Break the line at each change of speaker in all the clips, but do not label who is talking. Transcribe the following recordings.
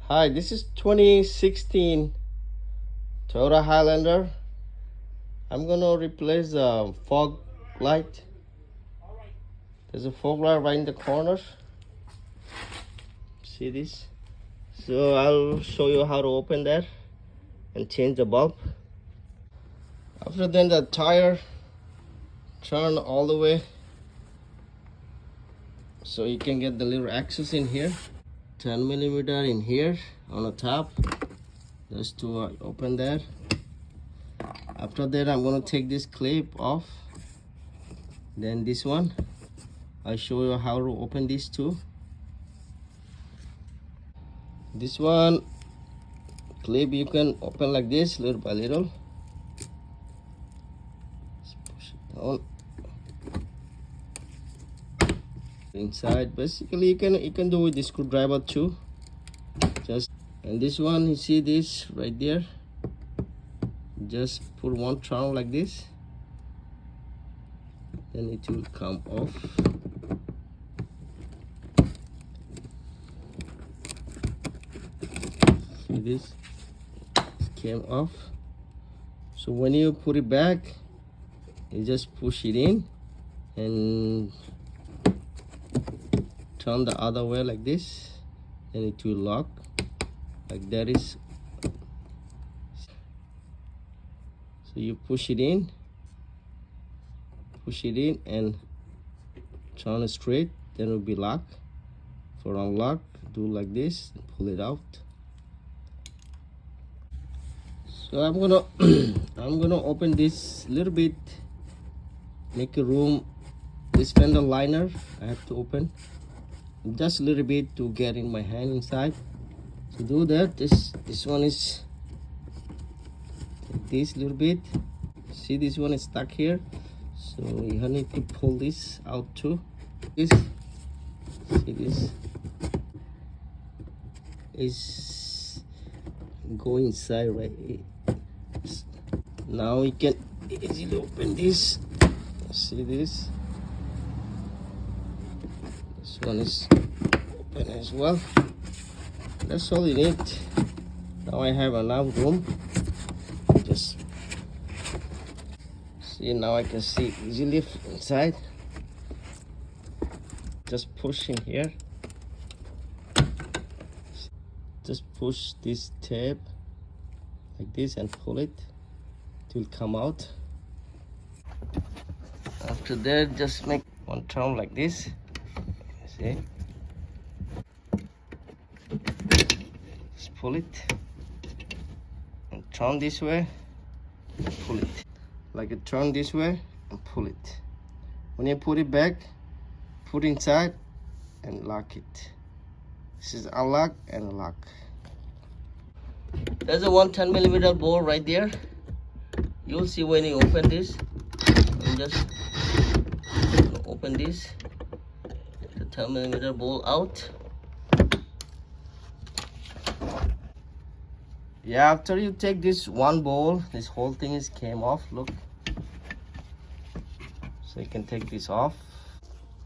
Hi, this is 2016 Toyota Highlander. I'm gonna replace the fog light. There's a fog light right in the corner. See this? So I'll show you how to open that and change the bulb. After then the tire turn all the way so you can get the little access in here. 10 millimeter in here on the top. Just to open that. After that I'm going to take this clip off. Then this one I'll show you how to open these two. This one clip you can open like this, little by little. Just push it down inside. Basically you can do with the screwdriver too. And this one, you see this right there, just put one turn like this, then it will come off. See this, it came off. So when you put it back, you just push it in and turn the other way like this, and it will lock like that. Is so you push it in and turn it straight, then it will be locked. For unlock, do like this and pull it out. So I'm gonna open this little bit, make a room. This fender liner I have to open just a little bit to get in my hand inside. To do that, this one is like this little bit. See, this one is stuck here, so you need to pull this out too. See, this is go inside right here. Now we can easily open this. See this? This one is open as well. That's all you need. Now I have enough room. Just see, now I can see easily inside. Just push in here. Just push this tab like this and pull it. It will come out. After that, just make one turn like this. See? Just pull it and turn this way and pull it. Like a turn this way and pull it. When you put it back, put inside and lock it. This is unlock and lock. There's a 110 millimeter bolt right there. You'll see when you open this. You just open this, the 10 millimeter bolt out. Yeah, after you take this one bolt, this whole thing came off. Look, so you can take this off.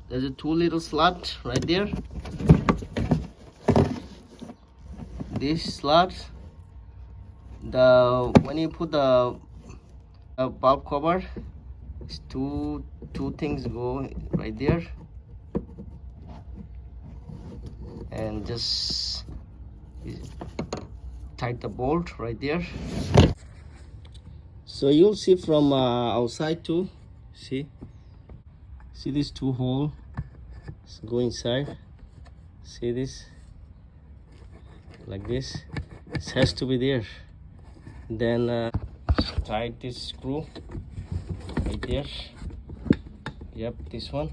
There's a two little slot right there. This slot, when you put the bulb cover, it's two things go right there, and just tight the bolt right there. So you'll see from outside too. See these two holes go inside. See this, like this. It has to be there. Then tight this screw right there. Yep, this one.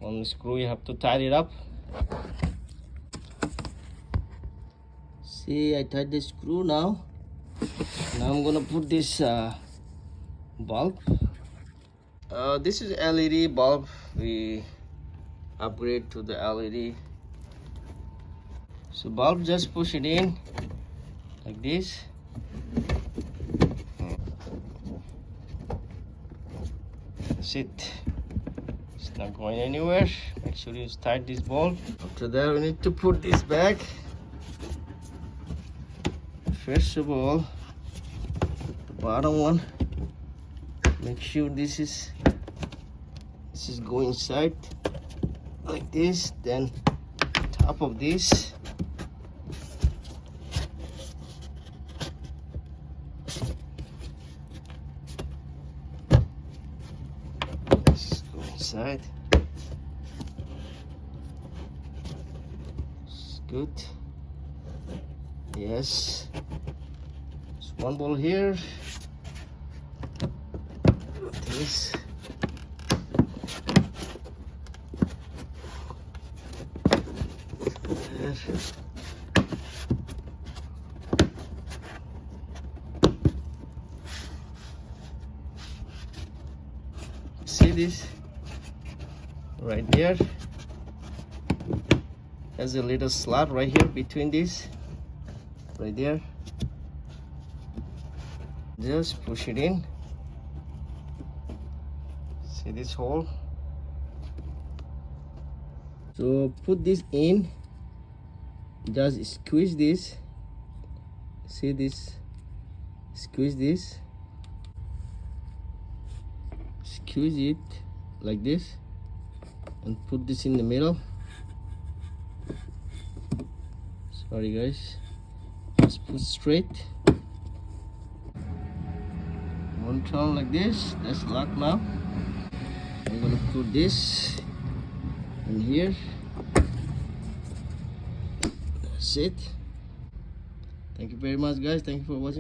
On the screw you have to tighten it up. See, I tied the screw now. Now I'm gonna put this bulb. This is LED bulb. We upgrade to the LED. So bulb, just push it in like this. That's it. Just not going anywhere. Make sure you tight this bolt. After that, we need to put this back. First of all, the bottom one. Make sure this is go inside like this. Then top of this. Let's go inside. It's good. Yes. There's one ball here. This. There. See this right there? There's a little slot right here between these, right there. Just push it in. See this hole? So put this in. Just squeeze this. See this? Squeeze this. Squeeze it like this and put this in the middle. Sorry guys, just put straight. One turn like this. That's locked now. I'm gonna put this in here. That's it. Thank you very much guys. Thank you for watching.